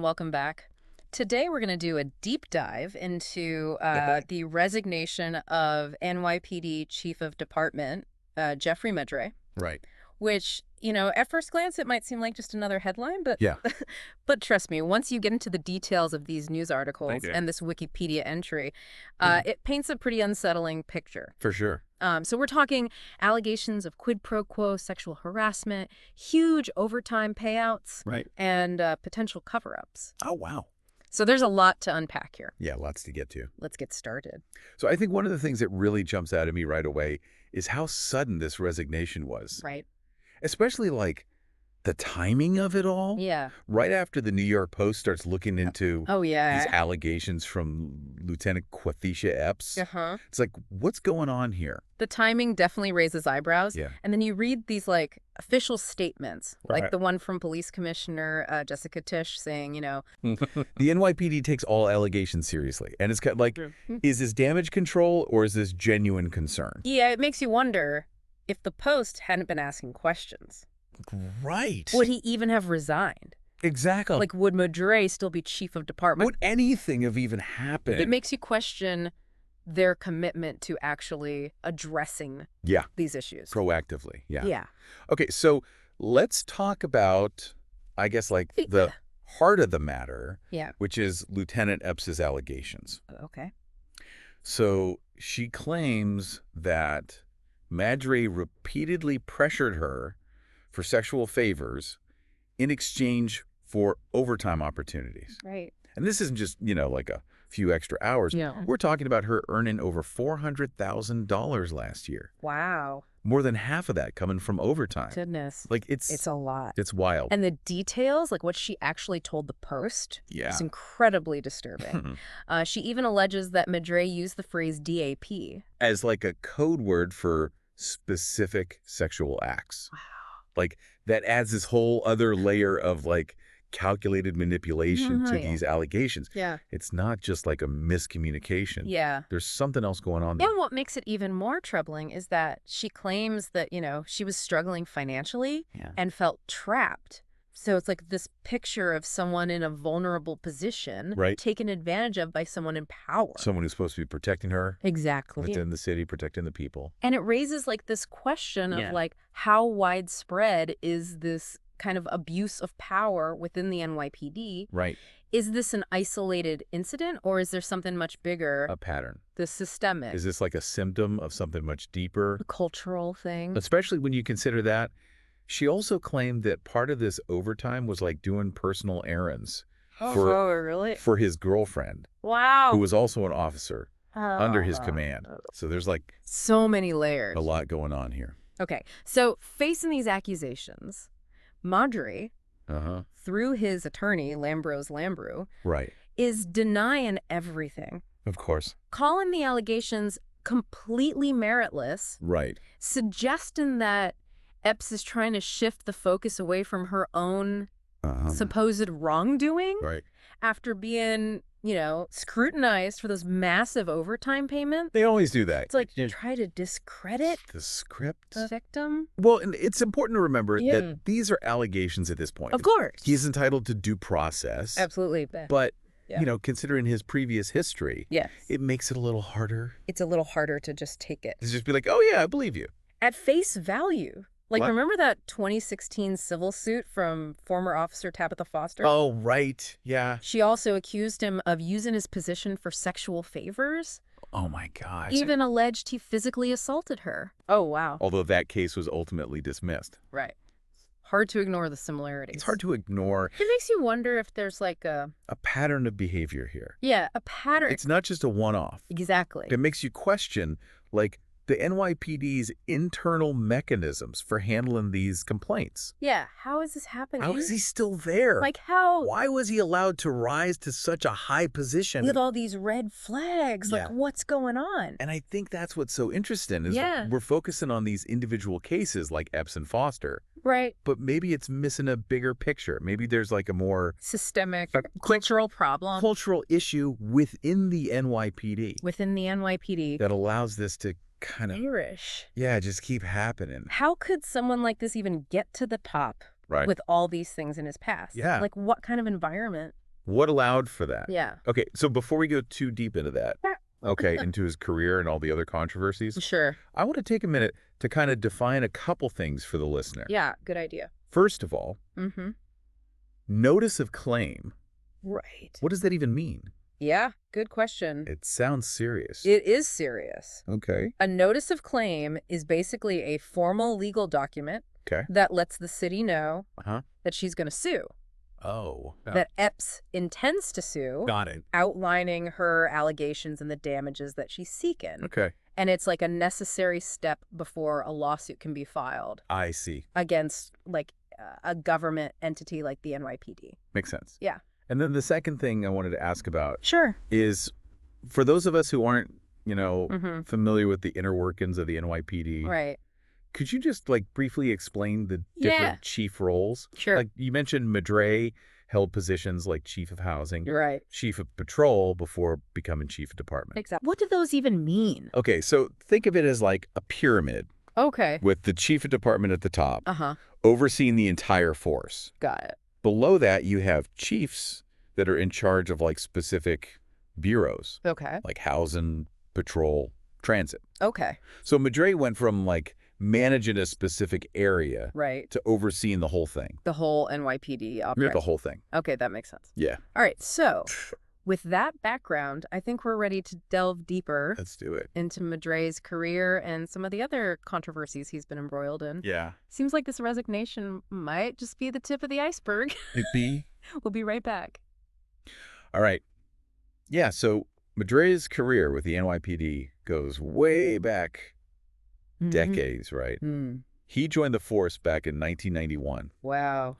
welcome back. Today we're going to do a deep dive into the resignation of NYPD Chief of Department, Jeffrey Maddrey, Right. which, at first glance it might seem like just another headline, but Yeah. but trust me, once you get into the details of these news articles and this Wikipedia entry, it paints a pretty unsettling picture. For sure. So we're talking allegations of quid pro quo, sexual harassment, huge overtime payouts, Right. and potential cover-ups. Oh, wow. So there's a lot to unpack here. Yeah, lots to get to. Let's get started. So I think one of the things that really jumps out at me right away is how sudden this resignation was. Right. Especially like the timing of it all. Yeah. Right after the New York Post starts looking into these allegations from Lieutenant Quathisha Epps. Uh-huh. It's like, what's going on here? The timing definitely raises eyebrows. Yeah. And then you read these official statements, Right. like the one from Police Commissioner Jessica Tisch saying, The NYPD takes all allegations seriously. And it's kind of like, is this damage control or is this genuine concern? Yeah, it makes you wonder if the Post hadn't been asking questions. Right. Would he even have resigned? Exactly. Like, would Maddrey still be chief of department? Would anything have even happened? It makes you question their commitment to actually addressing these issues. Proactively. Yeah. Yeah. Okay, so let's talk about, I guess, the heart of the matter, which is Lieutenant Epps' allegations. Okay. So she claims that Maddrey repeatedly pressured her for sexual favors in exchange for overtime opportunities. Right. And this isn't just, like a few extra hours. Yeah. We're talking about her earning over $400,000 last year. Wow. More than half of that coming from overtime. Goodness. It's a lot. It's wild. And the details, like what she actually told the Post, is incredibly disturbing. She even alleges that Maddrey used the phrase DAP as a code word for specific sexual acts. Wow. That adds this whole other layer of calculated manipulation to these allegations. Yeah. It's not just a miscommunication. Yeah. There's something else going on there. And what makes it even more troubling is that she claims that, she was struggling financially and felt trapped. So it's this picture of someone in a vulnerable position taken advantage of by someone in power. Someone who's supposed to be protecting her. Exactly. Within the city, protecting the people. And it raises this question of how widespread is this kind of abuse of power within the NYPD? Right. Is this an isolated incident or is there something much bigger? A pattern. The systemic. Is this a symptom of something much deeper? A cultural thing. Especially when you consider that. She also claimed that part of this overtime was doing personal errands really? for his girlfriend. Wow. Who was also an officer under his command. So there's so many layers. A lot going on here. Okay. So facing these accusations, Maddrey, through his attorney, Lambros Lambrou, is denying everything. Of course. Calling the allegations completely meritless. Right. Suggesting that Epps is trying to shift the focus away from her own supposed wrongdoing after being, scrutinized for those massive overtime payments. They always do that. It's try to discredit the script, the victim. Well, and it's important to remember that these are allegations at this point. Of course. He's entitled to due process. Absolutely. But, considering his previous history, it makes it a little harder. It's a little harder to just take it. To just be like, oh, yeah, I believe you. At face value. What? Remember that 2016 civil suit from former officer Tabitha Foster? Oh, right. Yeah. She also accused him of using his position for sexual favors. Oh, my gosh. Even alleged he physically assaulted her. Oh, wow. Although that case was ultimately dismissed. Right. Hard to ignore the similarities. It's hard to ignore. It makes you wonder if there's a pattern of behavior here. Yeah, a pattern. It's not just a one-off. Exactly. It makes you question, the NYPD's internal mechanisms for handling these complaints. Yeah, how is this happening? How is he still there? How? Why was he allowed to rise to such a high position? With all these red flags, what's going on? And I think that's what's so interesting is we're focusing on these individual cases like Epps and Foster. Right. But maybe it's missing a bigger picture. Maybe there's a more systemic cultural problem. Cultural issue within the NYPD. Within the NYPD. That allows this to kind of Irish. Yeah, just keep happening. How could someone like this even get to the top with all these things in his past? Yeah. What kind of environment What allowed for that? Yeah. Okay, so before we go too deep into that, okay, into his career and all the other controversies, Sure. I want to take a minute to kind of define a couple things for the listener. Yeah, good idea. First of all, notice of claim. Right. What does that even mean? Yeah, good question. It sounds serious. It is serious. Okay. A notice of claim is basically a formal legal document that lets the city know that she's going to sue. Oh. That Epps intends to sue. Got it. Outlining her allegations and the damages that she's seeking. Okay. And it's like a necessary step before a lawsuit can be filed. I see. Against like a government entity like the NYPD. Makes sense. Yeah. And then the second thing I wanted to ask about is for those of us who aren't, familiar with the inner workings of the NYPD. Right. Could you just like briefly explain the different chief roles? Sure. Like you mentioned Maddrey held positions like chief of housing, right, chief of patrol before becoming chief of department. Exactly. What do those even mean? Okay, so think of it as like a pyramid. Okay. With the chief of department at the top, overseeing the entire force. Got it. Below that, you have chiefs that are in charge of like specific bureaus. Okay. Like housing, patrol, transit. Okay. So Maddrey went from like managing a specific area to overseeing the whole thing. The whole NYPD operation. Yeah, the whole thing. Okay, that makes sense. Yeah. All right, so with that background, I think we're ready to delve deeper. Let's do it. Into Maddrey's career and some of the other controversies he's been embroiled in. Yeah. Seems like this resignation might just be the tip of the iceberg. It be? We'll be right back. All right. Yeah, so Maddrey's career with the NYPD goes way back decades, right? He joined the force back in 1991. Wow.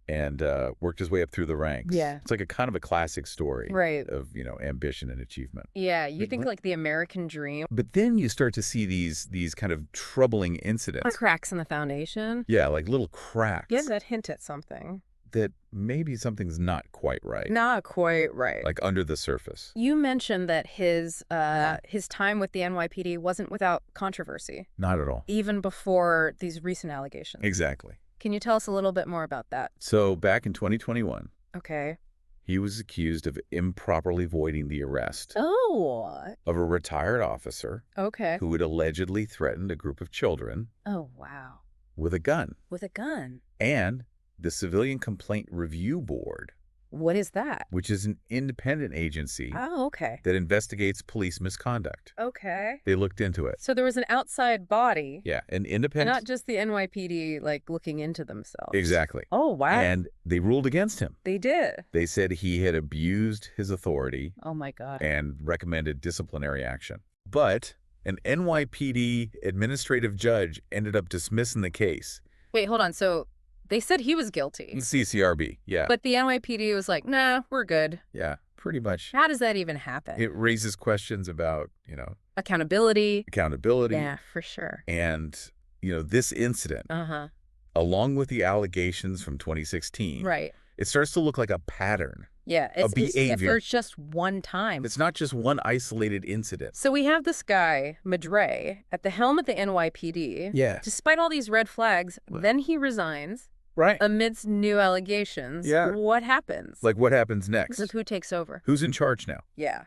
And worked his way up through the ranks. Yeah. It's like a kind of a classic story of, ambition and achievement. Yeah, you think like the American dream. But then you start to see these kind of troubling incidents. Cracks in the foundation. Yeah, like little cracks. Yeah, that hint at something. That maybe something's not quite right. Not quite right. Like under the surface. You mentioned that his time with the NYPD wasn't without controversy. Not at all. Even before these recent allegations. Exactly. Can you tell us a little bit more about that? So back in 2021, he was accused of improperly voiding the arrest of a retired officer who had allegedly threatened a group of children with a gun. With a gun? And the Civilian Complaint Review Board. What is that? Which is an independent agency that investigates police misconduct. They looked into it. So there was an outside body. Yeah, an independent. Not just the NYPD, like, looking into themselves. Exactly. Oh, wow. And they ruled against him. They did. They said he had abused his authority. Oh, my God. And recommended disciplinary action. But an NYPD administrative judge ended up dismissing the case. Wait, hold on. So they said he was guilty. CCRB, yeah. But the NYPD was like, nah, we're good. Yeah, pretty much. How does that even happen? It raises questions about, Accountability. Yeah, for sure. And, this incident, along with the allegations from 2016, it starts to look like a pattern. Yeah, it's behavior. It's just one time. It's not just one isolated incident. So we have this guy, Maddrey, at the helm of the NYPD. Yeah. Despite all these red flags, then he resigns. Right. Amidst new allegations. Yeah. What happens? Like, what happens next? Who takes over? Who's in charge now? Yeah.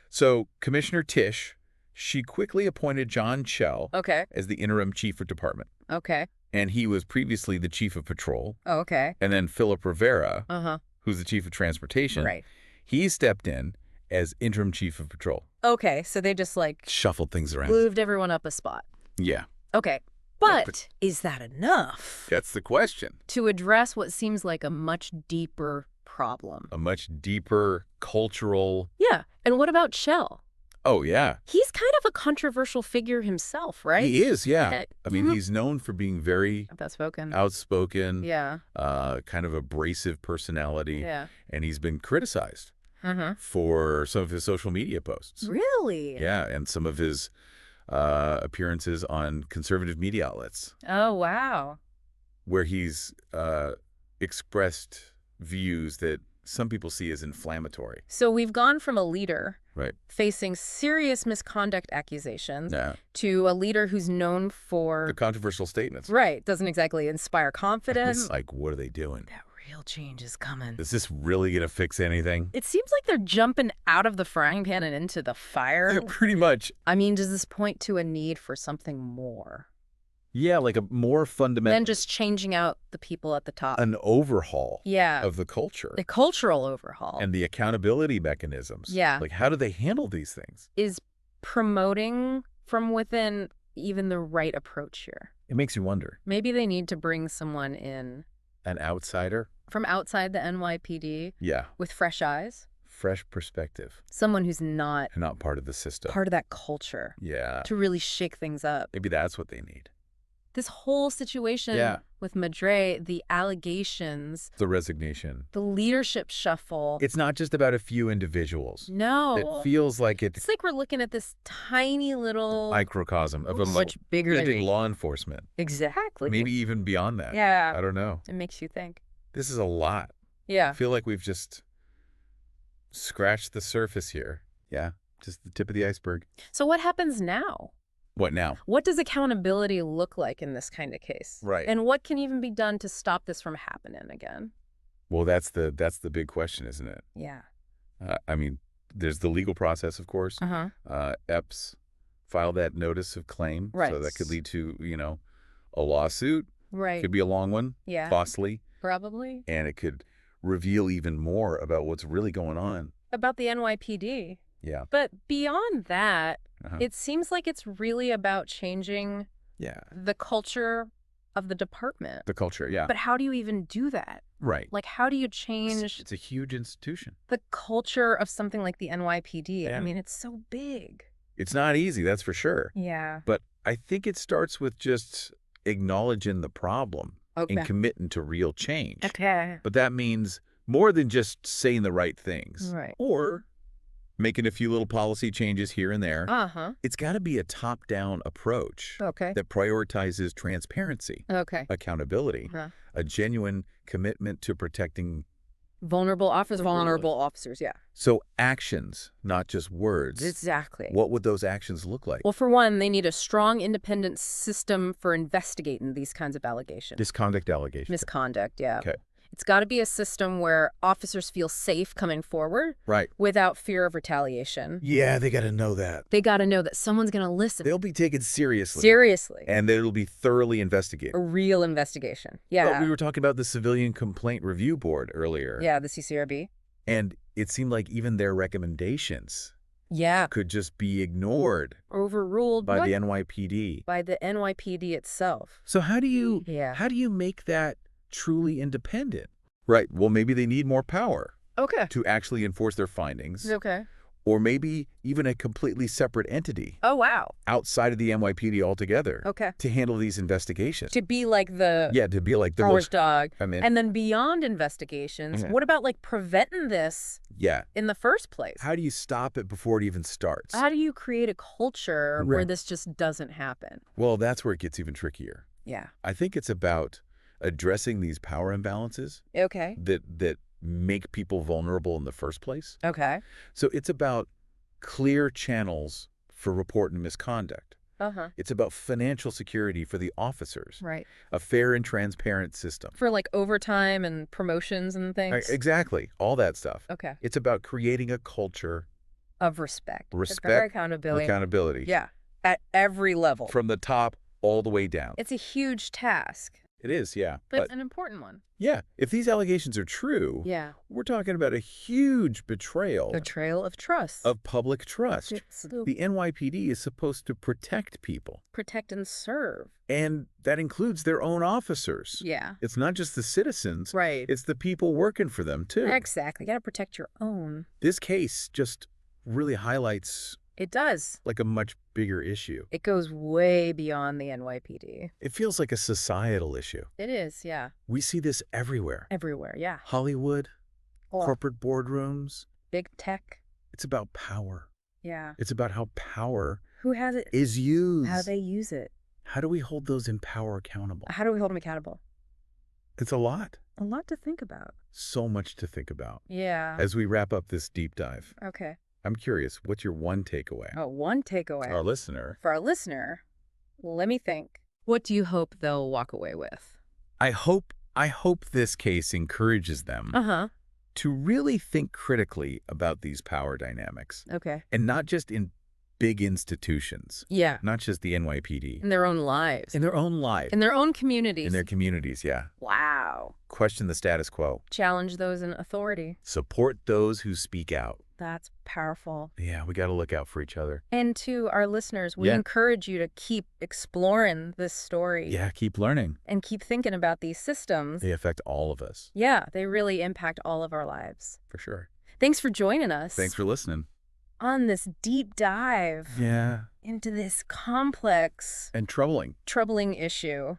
So Commissioner Tisch, she quickly appointed John Chell as the interim chief of department. And he was previously the chief of patrol. Oh, And then Philip Rivera, who's the chief of transportation. He stepped in as interim chief of patrol. So they just like shuffled things around. Moved everyone up a spot. Yeah. But is that enough? That's the question. To address what seems like a much deeper problem. A much deeper cultural... Yeah. And what about Chell? Oh, yeah. He's kind of a controversial figure himself, right? He is, yeah. I mean, he's known for being very... Outspoken. Yeah. Kind of abrasive personality. Yeah. And he's been criticized for some of his social media posts. Really? Yeah, and some of his appearances on conservative media outlets. Oh, wow. Where he's expressed views that some people see as inflammatory. So we've gone from a leader facing serious misconduct accusations to a leader who's known for... the controversial statements. Right. Doesn't exactly inspire confidence. It's like, what are they doing? That Real change is coming. Is this really going to fix anything? It seems like they're jumping out of the frying pan and into the fire. Pretty much. I mean, does this point to a need for something more? Yeah, like a more fundamental... Than just changing out the people at the top. An overhaul yeah. of the culture. The cultural overhaul. And the accountability mechanisms. Yeah. Like, how do they handle these things? Is promoting from within even the right approach here? It makes you wonder. Maybe they need to bring someone in. An outsider? From outside the NYPD. Yeah. With fresh eyes. Fresh perspective. Someone who's not part of the system. Part of that culture. Yeah. To really shake things up. Maybe that's what they need. This whole situation with Maddrey, the allegations. The resignation. The leadership shuffle. It's not just about a few individuals. No. It feels like it's like we're looking at this tiny little... microcosm of a much bigger law enforcement. Exactly. Maybe even beyond that. Yeah. I don't know. It makes you think. This is a lot. Yeah. I feel like we've just scratched the surface here. Yeah. Just the tip of the iceberg. So what happens now? What now? What does accountability look like in this kind of case? Right. And what can even be done to stop this from happening again? Well, that's the big question, isn't it? Yeah. I mean, there's the legal process, of course. Epps filed that notice of claim. Right. So that could lead to, a lawsuit. Right. Could be a long one. Yeah. Costly. Probably. And it could reveal even more about what's really going on. About the NYPD. Yeah. But beyond that, it seems like it's really about changing the culture of the department. The culture, yeah. But how do you even do that? Right. Like, how do you change... It's a huge institution. The culture of something like the NYPD. Yeah. I mean, it's so big. It's not easy, that's for sure. Yeah. But I think it starts with just acknowledging the problem and committing to real change. Okay. But that means more than just saying the right things. Right. Or making a few little policy changes here and there. It's got to be a top-down approach that prioritizes transparency, accountability, a genuine commitment to protecting vulnerable officers, yeah. So actions, not just words. Exactly. What would those actions look like? Well, for one, they need a strong, independent system for investigating these kinds of allegations. Misconduct allegations. Misconduct, yeah. Okay. It's got to be a system where officers feel safe coming forward. Right. Without fear of retaliation. Yeah, they got to know that. They got to know that someone's going to listen. They'll be taken seriously. Seriously. And it'll be thoroughly investigated. A real investigation. Yeah. Well, we were talking about the Civilian Complaint Review Board earlier. Yeah, the CCRB. And it seemed like even their recommendations could just be ignored. Overruled. By the NYPD. By the NYPD itself. So how do you make that truly independent? Right. Well, maybe they need more power. To actually enforce their findings. Or maybe even a completely separate entity. Oh, wow. Outside of the NYPD altogether. To handle these investigations. To be like the... Yeah, to be like the watchdog. I mean, and then beyond investigations, what about like preventing this in the first place? How do you stop it before it even starts? How do you create a culture where this just doesn't happen? Well, that's where it gets even trickier. Yeah. I think it's about addressing these power imbalances. That make people vulnerable in the first place. So it's about clear channels for reporting misconduct. It's about financial security for the officers. Right. A fair and transparent system. For like overtime and promotions and things. Exactly. All that stuff. Okay. It's about creating a culture of respect. Respect. Accountability. Accountability. Yeah. At every level. From the top all the way down. It's a huge task. It is, yeah. But it's an important one. Yeah. If these allegations are true, we're talking about a huge betrayal. Betrayal of trust. Of public trust. The NYPD is supposed to protect people. Protect and serve. And that includes their own officers. Yeah. It's not just the citizens. Right. It's the people working for them, too. Exactly. You got to protect your own. This case just really highlights... It does. Like a much bigger issue. It goes way beyond the NYPD. It feels like a societal issue. It is, yeah. We see this everywhere. Everywhere, yeah. Hollywood, corporate boardrooms. Big tech. It's about power. Yeah. It's about how power who has it is used. How they use it. How do we hold those in power accountable? How do we hold them accountable? It's a lot. A lot to think about. So much to think about. Yeah. As we wrap up this deep dive. Okay. I'm curious, what's your one takeaway? Oh, one takeaway. Our listener. For our listener, let me think. What do you hope they'll walk away with? I hope I hope this case encourages them to really think critically about these power dynamics. Okay. And not just in big institutions. Yeah. Not just the NYPD. In their own lives. In their own lives. In their own communities. In their communities, yeah. Wow. Question the status quo. Challenge those in authority. Support those who speak out. That's powerful. Yeah, we got to look out for each other. And to our listeners, we encourage you to keep exploring this story. Yeah, keep learning. And keep thinking about these systems. They affect all of us. Yeah, they really impact all of our lives. For sure. Thanks for joining us. Thanks for listening. On this deep dive. Yeah. Into this complex. And troubling Issue.